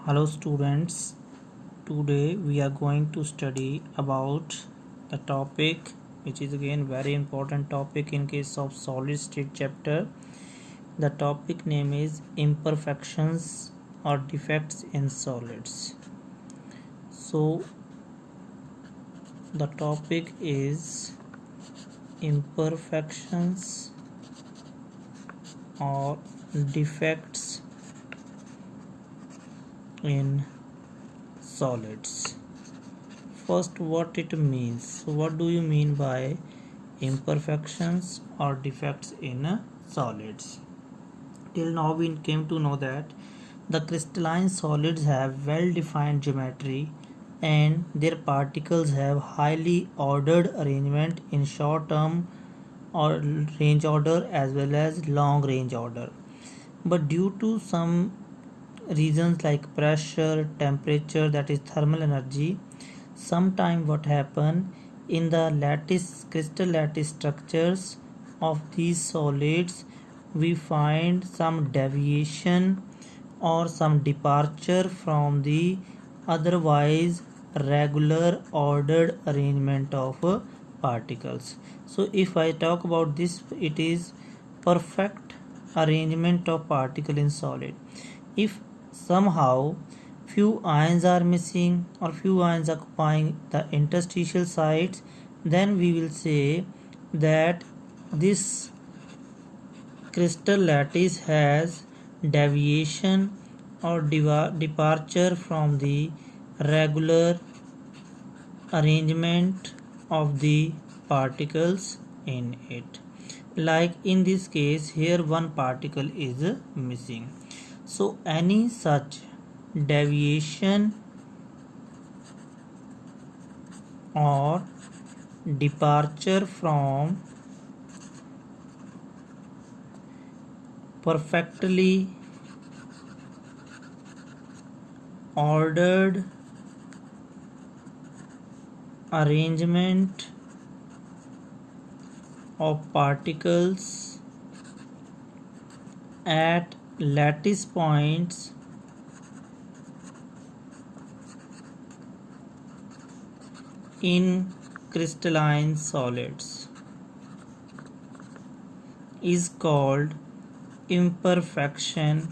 Hello students, today we are going to study about the topic which is again very important topic in case of solid state chapter. The topic name is imperfections or defects in solids. So the topic is imperfections or defects in solids. First, what it means. So what do you mean by imperfections or defects in solids? Till now we came to know that the crystalline solids have well defined geometry and their particles have highly ordered arrangement in short term or range order as well as long range order. But due to some reasons like pressure, temperature, that is thermal energy, sometime what happen in the crystal lattice structures of these solids, we find some deviation or some departure from the otherwise regular ordered arrangement of particles. So if I talk about this, it is perfect arrangement of particle in solid. If somehow few ions are missing or few ions occupying the interstitial sites, then we will say that this crystal lattice has deviation or departure from the regular arrangement of the particles in it. Like in this case, here one particle is missing. So any such deviation or departure from perfectly ordered arrangement of particles at lattice points in crystalline solids is called imperfection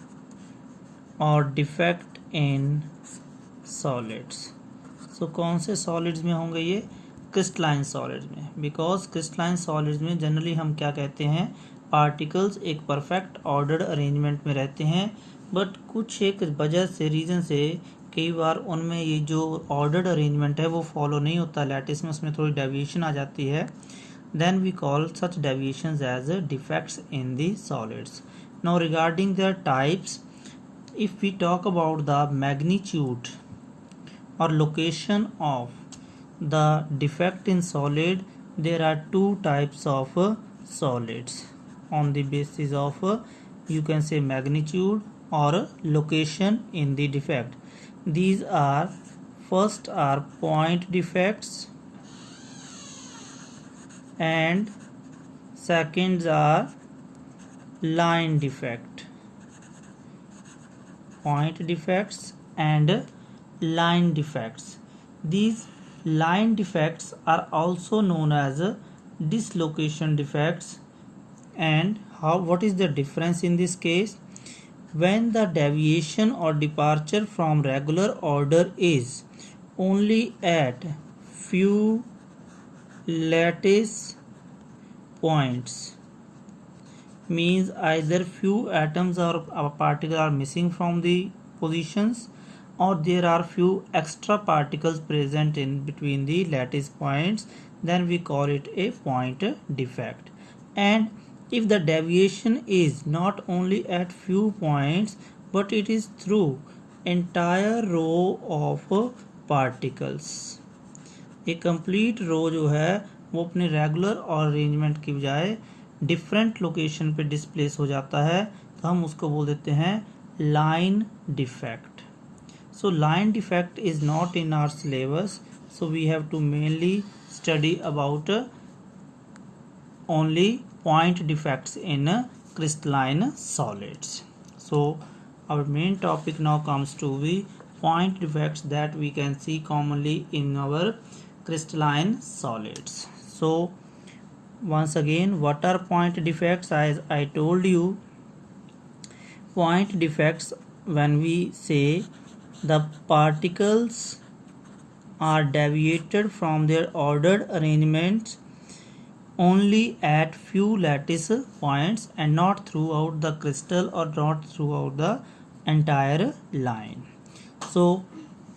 or defect in solids. So कौन से solids में होंगे ये? Crystalline solids में, because crystalline solids में generally हम क्या कहते हैं, पार्टिकल्स एक परफेक्ट ऑर्डर्ड अरेंजमेंट में रहते हैं, बट कुछ एक वजह से रीज़न से कई बार उनमें ये जो ऑर्डर्ड अरेंजमेंट है वो फॉलो नहीं होता लैटिस में, उसमें थोड़ी डेविएशन आ जाती है. Then we call such deviations as defects in the solids. Now regarding their types, if we talk about the magnitude or location of the defect in solid, there are two types of solids on the basis of you can say magnitude or location in the defect. These are, first are point defects and second are line defect. Point defects and line defects. These line defects are also known as dislocation defects. And what is the difference in this case? When the deviation or departure from regular order is only at few lattice points, means either few atoms or particles are missing from the positions or there are few extra particles present in between the lattice points, then we call it a point defect. And if the deviation is not only at few points but it is through entire row of particles, a complete row जो है वो अपने regular और arrangement की बजाय different location पे displace हो जाता है, तो हम उसको बोल देते हैं line defect. So line defect is not in our syllabus, so we have to mainly study about only point defects in crystalline solids. So our main topic now comes to be point defects that we can see commonly in our crystalline solids. So once again, what are point defects? As I told you, point defects, when we say the particles are deviated from their ordered arrangements only at few lattice points and not throughout the crystal or not throughout the entire line. So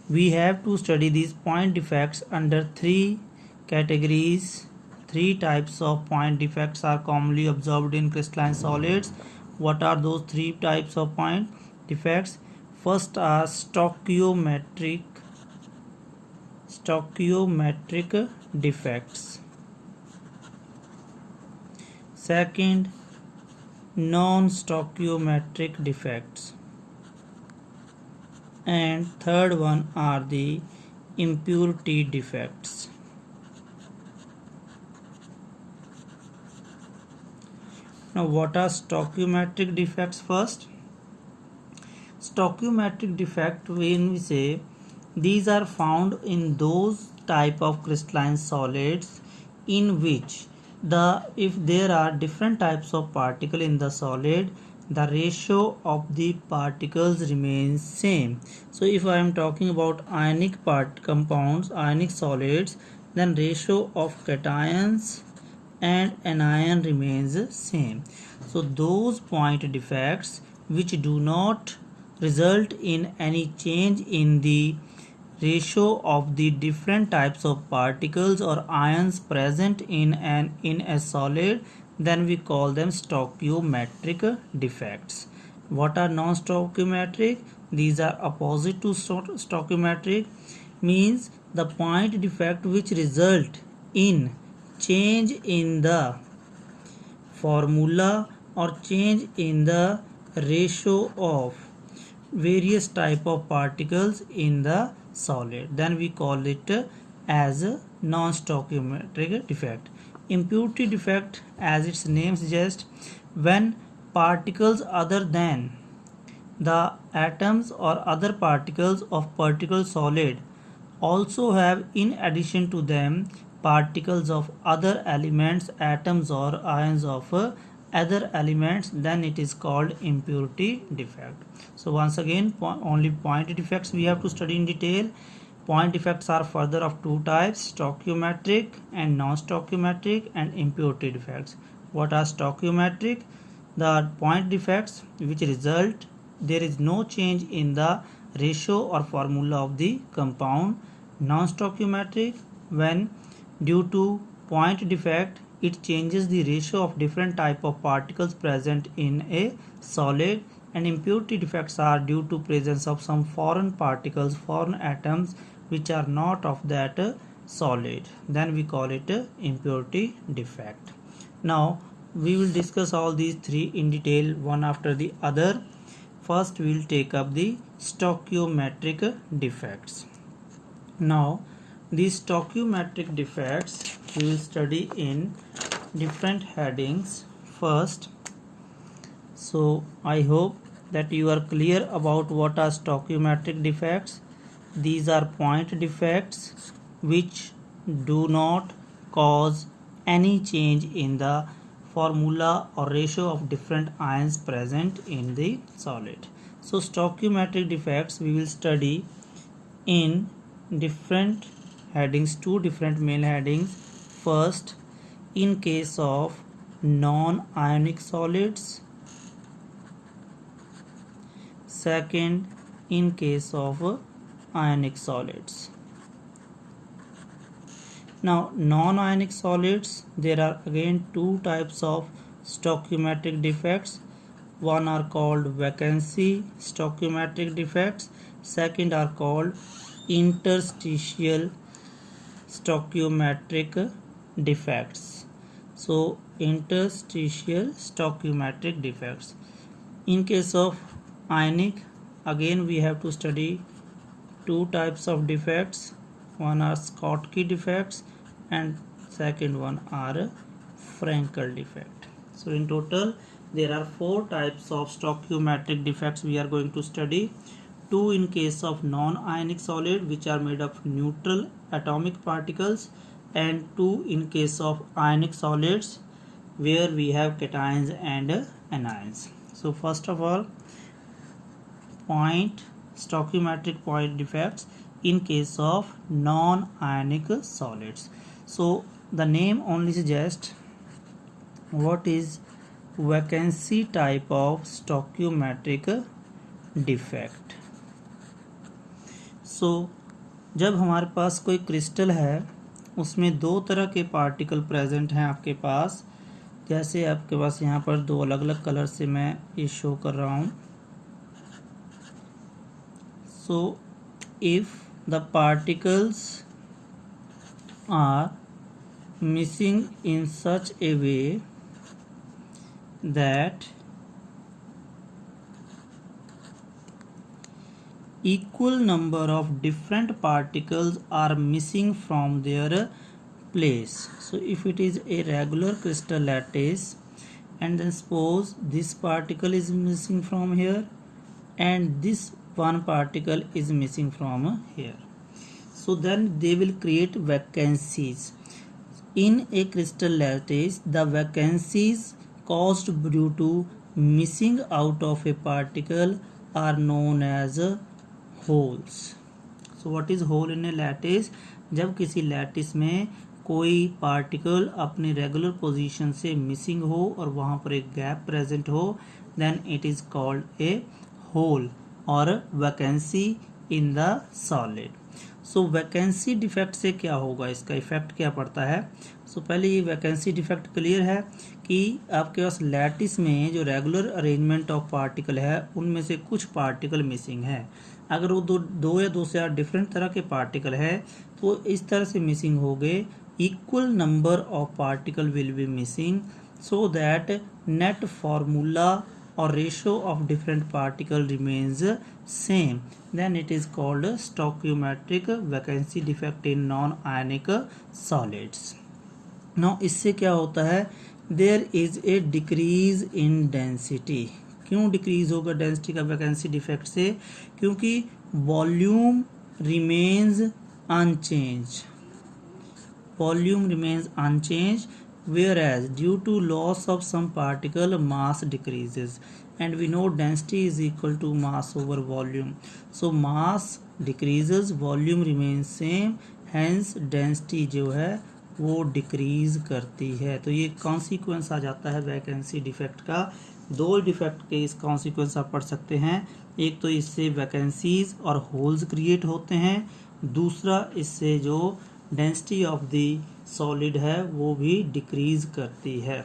we have to study these point defects under three categories. Three types of point defects are commonly observed in crystalline solids. What are those three types of point defects? First are stoichiometric defects. Second, non-stoichiometric defects. And third one are the impurity defects. Now what are stoichiometric defects first? Stoichiometric defect, when we say, these are found in those type of crystalline solids in which if there are different types of particle in the solid, the ratio of the particles remains same. So if I am talking about ionic compounds, ionic solids, then ratio of cations and anion remains same. So those point defects which do not result in any change in the ratio of the different types of particles or ions present in a solid, then we call them stoichiometric defects. What are non-stoichiometric? These are opposite to stoichiometric, means the point defect which result in change in the formula or change in the ratio of various type of particles in the solid, then we call it as a non-stoichiometric defect. Impurity defect, as its name suggests, when particles other than the atoms or other particles of particular solid also have, in addition to them, particles of other elements, atoms or ions of other elements, then it is called impurity defect. So once again, only point defects we have to study in detail. Point defects are further of two types: stoichiometric and non-stoichiometric, and impurity defects. What are stoichiometric? The point defects which result there is no change in the ratio or formula of the compound. Non-stoichiometric, when due to point defect it changes the ratio of different type of particles present in a solid. And impurity defects are due to presence of some foreign particles, foreign atoms which are not of that solid, then we call it impurity defect. Now we will discuss all these three in detail one after the other. First we will take up the stoichiometric defects. Now these stoichiometric defects we will study in different headings first. So I hope that you are clear about what are stoichiometric defects. These are point defects which do not cause any change in the formula or ratio of different ions present in the solid. So stoichiometric defects we will study in different headings, two different main headings. First, in case of non-ionic solids. Second, in case of ionic solids. Now non-ionic solids, there are again two types of stoichiometric defects. One are called vacancy stoichiometric defects, second are called interstitial stoichiometric defects. So interstitial stoichiometric defects. In case of ionic, again we have to study two types of defects. One are Schottky defects and second one are Frankel defect. So in total there are four types of stoichiometric defects we are going to study. 2 in case of non-ionic solid which are made of neutral atomic particles, and 2 in case of ionic solids where we have cations and anions. So first of all, stoichiometric point defects in case of non-ionic solids. So the name only suggests what is vacancy type of stoichiometric defect. So जब हमारे पास कोई crystal है उसमें दो तरह के particle present हैं आपके पास, जैसे आपके पास यहाँ पर दो अलग अलग कलर से मैं ये शो कर रहा हूँ. So if the particles are missing in such a way that equal number of different particles are missing from their place. So if it is a regular crystal lattice, and then suppose this particle is missing from here and this one particle is missing from here, so then they will create vacancies. In a crystal lattice, the vacancies caused due to missing out of a particle are known as holes. So what is hole in a lattice? जब किसी lattice में कोई particle अपने regular position से missing हो और वहाँ पर एक गैप प्रेजेंट हो, then it is called a hole और vacancy in the solid. So vacancy defect से क्या होगा, इसका इफेक्ट क्या पड़ता है? सो पहले ये वैकेंसी डिफेक्ट क्लियर है कि आपके पास लैटिस में जो रेगुलर अरेंजमेंट ऑफ पार्टिकल है उनमें से कुछ पार्टिकल मिसिंग है. अगर वो दो या दो से ज़्यादा डिफरेंट तरह के पार्टिकल है तो इस तरह से मिसिंग हो गए, equal number of particle will be missing, so that net formula or ratio of different particle remains same, then it is called stoichiometric vacancy defect in non-ionic solids. Now इससे क्या होता है, there is a decrease in density. क्यों decrease होगा density का vacancy defect से? क्योंकि volume remains unchanged whereas due to loss of some particle mass decreases, and we know density is equal to mass over volume. So mass decreases, volume remains same, hence density जो है वो decrease करती है. तो ये consequence आ जाता है vacancy defect का. दो डिफेक्ट के इस कॉन्सिक्वेंस आप पढ़ सकते हैं. एक तो इससे वैकेंसीज और होल्स क्रिएट होते हैं, दूसरा इससे जो डेंसिटी ऑफ द सॉलिड है वो भी डिक्रीज करती है.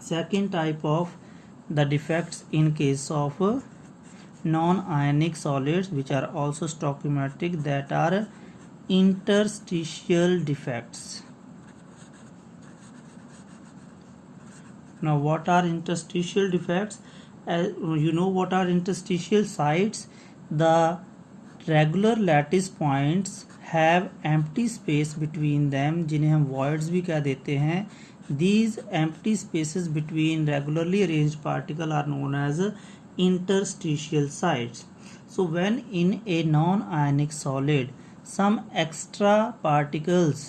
Second type of the defects in case of non ionic solids which are also stoichiometric, that are interstitial defects. Now what are interstitial defects? You know what are interstitial sites? The regular lattice points have empty space between them, जिन्हें हम voids भी कह देते हैं. These empty spaces between regularly arranged particles are known as interstitial sites. So when in a non-ionic solid some extra particles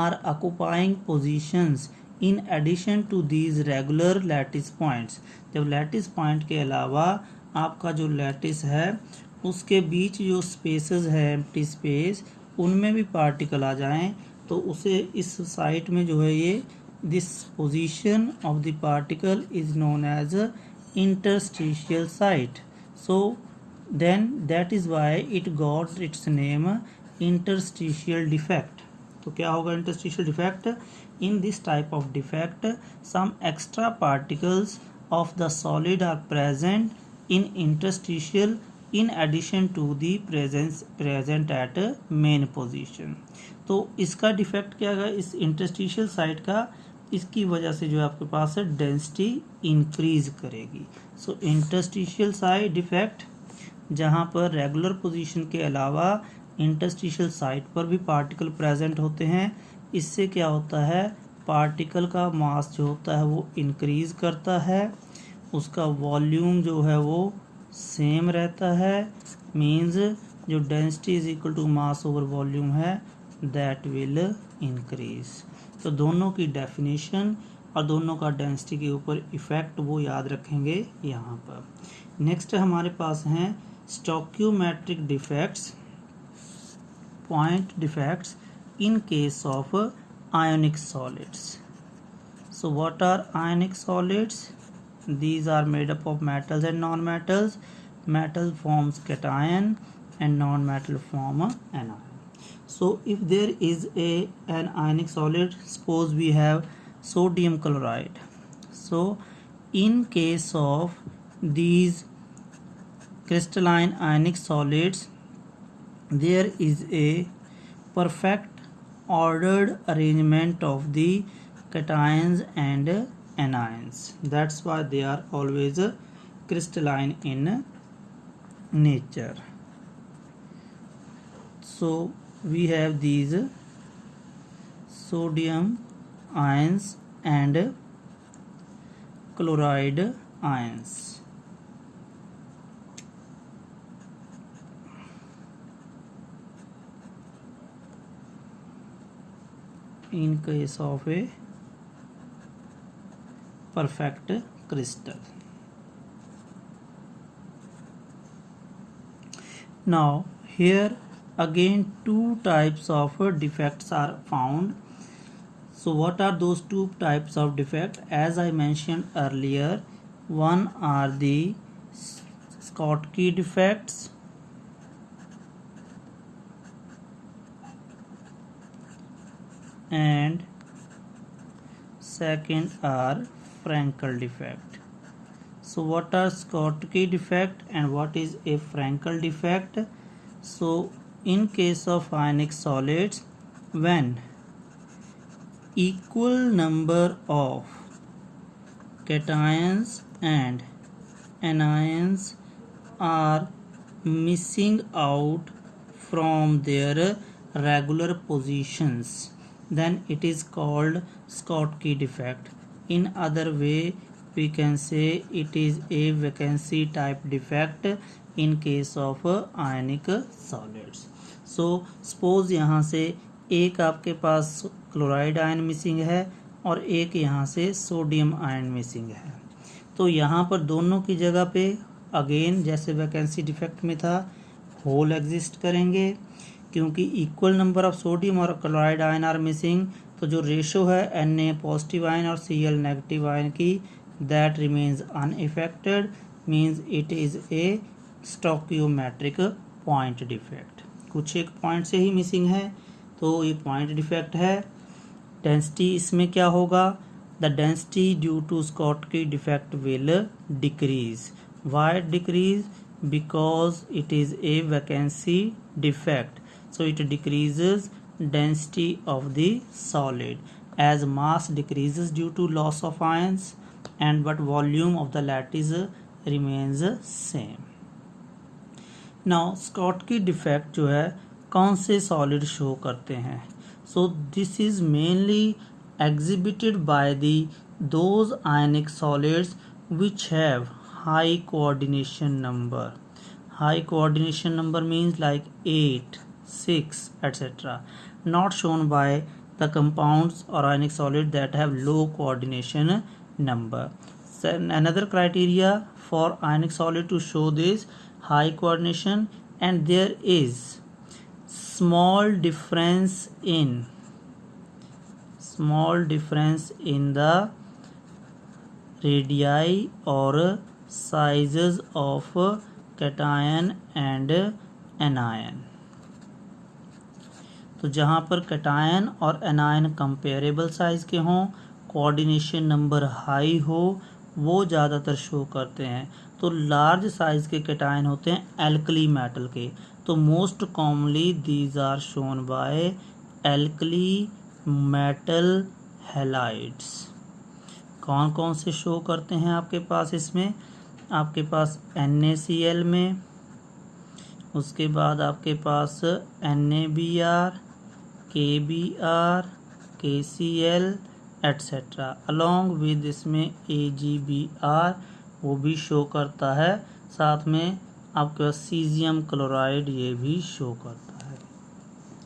are occupying positions in addition to these regular lattice points, जब lattice point के अलावा आपका जो lattice है उसके बीच जो spaces है empty space, उनमें भी पार्टिकल आ जाएं तो उसे इस साइट में जो है ये this position of the particle is known as interstitial site. So then that is why it got its name interstitial defect. तो क्या होगा interstitial defect? In this type of defect, some extra particles of the solid are present in interstitial in addition to the present at main position. तो इसका defect क्या है इस interstitial site का? इसकी वजह से जो आपके पास है डेंसिटी इंक्रीज करेगी. सो interstitial साइट डिफेक्ट जहाँ पर रेगुलर पोजीशन के अलावा इंटरस्टिशियल साइट पर भी पार्टिकल प्रेजेंट होते हैं, इससे क्या होता है, पार्टिकल का मास जो होता है वो इंक्रीज करता है, उसका वॉल्यूम जो है वो सेम रहता है, मीन्स जो density is equal to mass over volume है दैट विल इंक्रीज। तो दोनों की डेफिनेशन और दोनों का डेंसिटी के ऊपर इफेक्ट वो याद रखेंगे यहाँ पर। नेक्स्ट हमारे पास हैं stoichiometric defects, point defects in case of ionic solids. So what are ionic solids? These are made up of metals and non-metals. Metal forms cation and non-metal form anion. So if there is an ionic solid, suppose we have sodium chloride. So in case of these crystalline ionic solids, there is a perfect ordered arrangement of the cations and anions. That's why they are always crystalline in nature. So we have these sodium ions and chloride ions. In case of a perfect crystal. Now here again two types of defects are found. So what are those two types of defect? As I mentioned earlier, one are the Schottky defects and second are Frankel defect. So what are Schottky defect and what is a Frankel defect? So in case of ionic solids, when equal number of cations and anions are missing out from their regular positions, then it is called Schottky defect. In other way, we can say it is a vacancy type defect in case of ionic solids. So suppose यहाँ से एक आपके पास chloride ion missing है और एक यहाँ से sodium ion missing है, तो यहाँ पर दोनों की जगह पे अगेन जैसे वैकेंसी डिफेक्ट में था होल एग्जिस्ट करेंगे, क्योंकि इक्वल नंबर ऑफ सोडियम और क्लोराइड आयन आर मिसिंग, तो जो रेशो है Na पॉजिटिव आयन और Cl नेगेटिव आयन की that remains unaffected, means it is a stoichiometric point defect. कुछ एक पॉइंट से ही मिसिंग है तो ये पॉइंट डिफेक्ट है। डेंसिटी इसमें क्या होगा? The density due to Schottky defect will decrease. Why decrease? Because it is a vacancy defect, so it decreases density of the solid as mass decreases due to loss of ions, and but volume of the lattice remains same. Now Schottky defect जो है कौन से solid show करते हैं? So this is mainly exhibited by the those ionic solids which have high coordination number. High coordination number means like 8, 6, etc. Not shown by the compounds or ionic solid that have low coordination number. So another criteria for ionic solid to show this high coordination, and there is small difference in the radii or sizes of cation and anion. तो जहाँ पर cation और anion comparable size के हों, coordination number high हो, वो ज़्यादातर show करते हैं। तो लार्ज साइज के कैटायन होते हैं एल्कली मेटल के, तो most commonly these are shown by alkali metal halides. कौन कौन से शो करते हैं आपके पास? इसमें आपके पास NaCl में, उसके बाद आपके पास NaBr, KBr, KCl etcetera, along with इसमें AgBr वो भी शो करता है साथ में आपके पास सीजियम क्लोराइड ये भी शो करता है।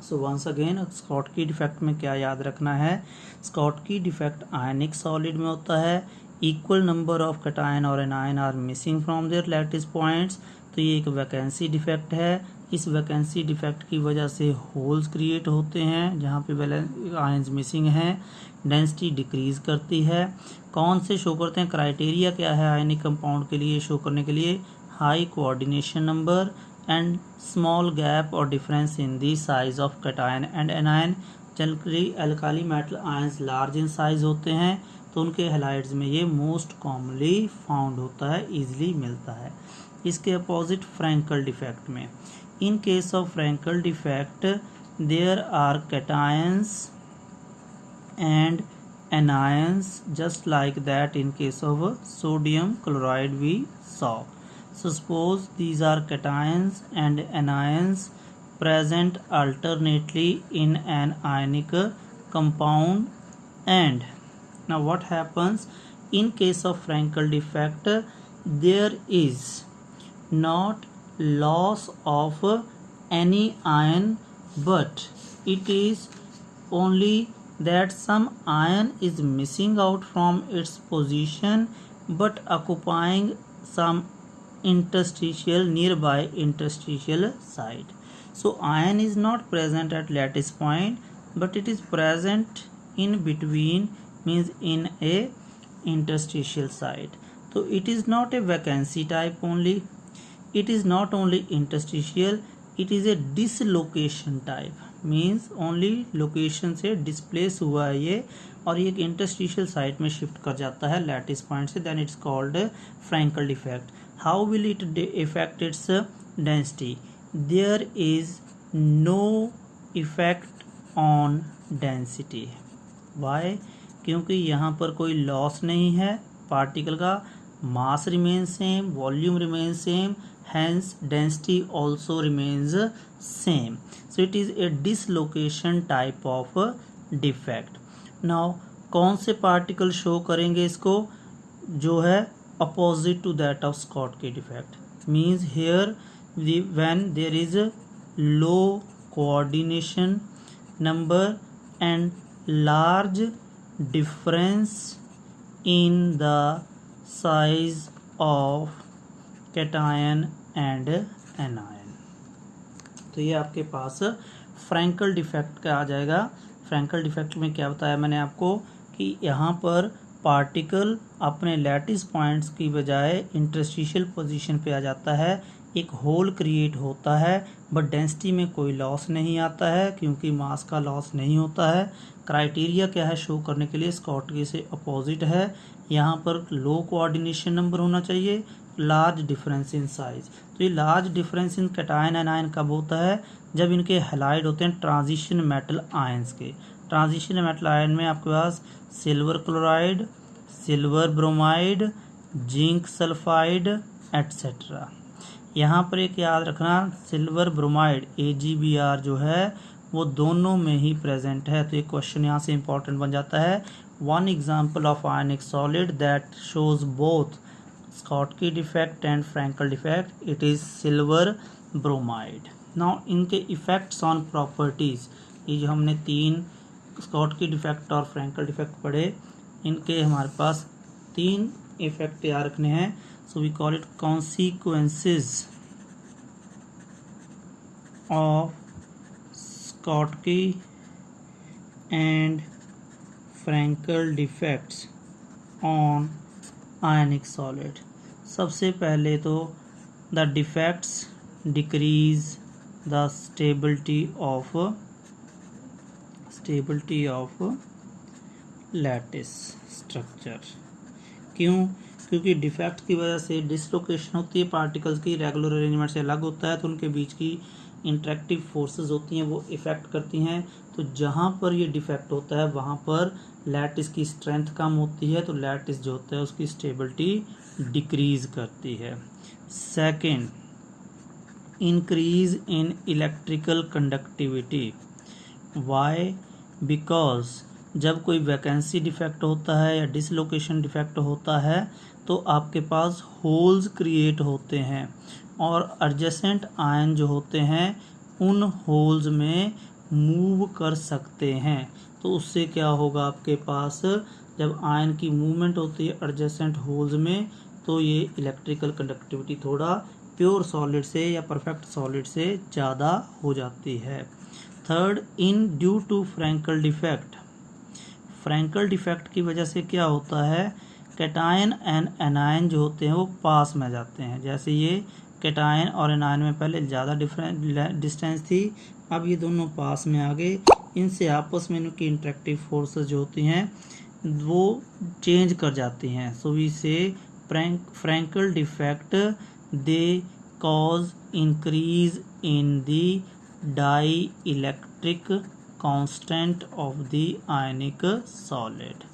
So once again Schottky defect में क्या याद रखना है, स्कॉटकी डिफेक्ट आयनिक सॉलिड में होता है, इक्वल नंबर ऑफ कैटायन और anion are missing from their lattice points. तो ये एक वैकेंसी डिफेक्ट है। इस वैकेंसी डिफेक्ट की वजह से होल्स क्रिएट होते हैं जहाँ पे आयंस मिसिंग हैं, डेंसिटी डिक्रीज करती है। कौन से शो करते हैं, क्राइटेरिया क्या है आयनिक कंपाउंड के लिए शो करने के लिए, high coordination number and small gap और difference in the size of cation and anion. Generally alkali metal ions large in size होते हैं तो उनके हैलाइड्स में ये मोस्ट कॉमनली फाउंड होता है, इजीली मिलता है। इसके अपोजिट फ्रैंकल डिफेक्ट में, in case of Frenkel defect there are cations and anions just like that in case of sodium chloride we saw. So suppose these are cations and anions present alternately in an ionic compound, and now what happens in case of Frankel defect, there is not loss of any ion, but it is only that some ion is missing out from its position but occupying some nearby interstitial site. So ion is not present at lattice point but it is present in between, means in a interstitial site. So it is not a vacancy type only, it is not only interstitial, it is a dislocation type, means only location से displace हुआ है ये और ये एक interstitial site में shift कर जाता है लैटिस पॉइंट से, then it's called Frenkel defect. How will it effect its density, there is no effect on density. Why, क्योंकि यहाँ पर कोई लॉस नहीं है पार्टिकल का, mass remain same, volume remain same, hence density also remains same. So it is a dislocation type of defect. Now कौन से particle show करेंगे इसको, जो है opposite to that of Schottky defect, means here when there is a low coordination number and large difference in the size of cation and anion. तो ये आपके पास Frenkel defect का आ जाएगा। फ्रैंकल डिफेक्ट में क्या बताया मैंने आपको कि यहाँ पर पार्टिकल अपने लैटिस पॉइंट्स की बजाय इंटरस्टिशियल पोजीशन पे आ जाता है, एक होल क्रिएट होता है बट डेंसिटी में कोई लॉस नहीं आता है क्योंकि मास का लॉस नहीं होता है। क्राइटेरिया क्या है शो करने के लिए, स्कॉटकी से अपोजिट है। यहाँ पर लो कोऑर्डिनेशन नंबर होना चाहिए, लार्ज डिफरेंस इन साइज। तो ये large difference in cation anion कब होता है, जब इनके हैलाइड होते हैं ट्रांजिशन मेटल आयंस के। ट्रांजिशन मेटल आयन में आपके पास silver chloride, silver bromide, zinc sulphide etcetera. यहाँ पर एक याद रखना, सिल्वर ब्रोमाइड AgBr जो है वो दोनों में ही प्रेजेंट है। तो ये क्वेश्चन यहाँ से इंपॉर्टेंट बन जाता है। One example of ionic solid that shows both Schottky defect and Frankel defect, it is silver bromide. Now इनके इफेक्ट्स ऑन प्रॉपर्टीज, ये जो हमने तीन Schottky defect और Frankel defect पढ़े, इनके हमारे पास तीन इफेक्ट याद रखने हैं। So we call it consequences of Schottky and Frankel defects on ionic solid. सबसे पहले तो the defects decrease the stability of lattice structure. क्यों, क्योंकि डिफेक्ट की वजह से डिसलोकेशन होती है, पार्टिकल्स की रेगुलर अरेंजमेंट से अलग होता है तो उनके बीच की इंटरेक्टिव फोर्सेस होती हैं वो इफेक्ट करती हैं। तो जहाँ पर ये डिफेक्ट होता है वहाँ पर लैटिस की स्ट्रेंथ कम होती है, तो लैटिस जो होता है उसकी स्टेबिलिटी डिक्रीज करती है। Second, increase in electrical conductivity. Why? Because जब कोई वैकेंसी डिफेक्ट होता है या डिसलोकेशन डिफेक्ट होता है तो आपके पास होल्स क्रिएट होते हैं और एडजेसेंट आयन जो होते हैं उन होल्स में मूव कर सकते हैं। तो उससे क्या होगा, आपके पास जब आयन की मूवमेंट होती है एडजेसेंट होल्स में तो ये इलेक्ट्रिकल कंडक्टिविटी थोड़ा प्योर सॉलिड से या परफेक्ट सॉलिड से ज़्यादा हो जाती है। Third, in due to Frenkel defect, Frenkel defect की वजह से क्या होता है, कैटायन एंड एनायन जो होते हैं वो पास में जाते हैं। जैसे ये कैटायन और एनायन में पहले ज़्यादा डिस्टेंस थी, अब ये दोनों पास में आ गए, इनसे आपस में इनकी इंटरेक्टिव फोर्सेस जो होती हैं वो चेंज कर जाती हैं। So we say Frenkel defect they cause increase in the dielectric constant of the ionic solid.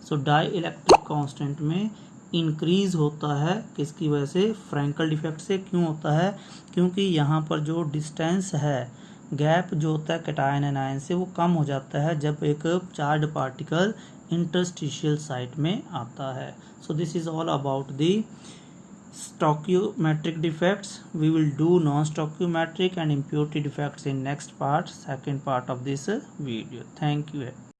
So dielectric constant में इंक्रीज होता है, किसकी वजह से, फ्रैंकल डिफेक्ट से। क्यों होता है, क्योंकि यहाँ पर जो डिस्टेंस है, गैप जो होता है कैटायन एंड आयन से, वो कम हो जाता है जब एक चार्ज पार्टिकल इंटरस्टिशियल साइट में आता है। So this is all about the stoichiometric defects. We will do non-stoichiometric and impurity defects in next part, second part of this video. Thank you.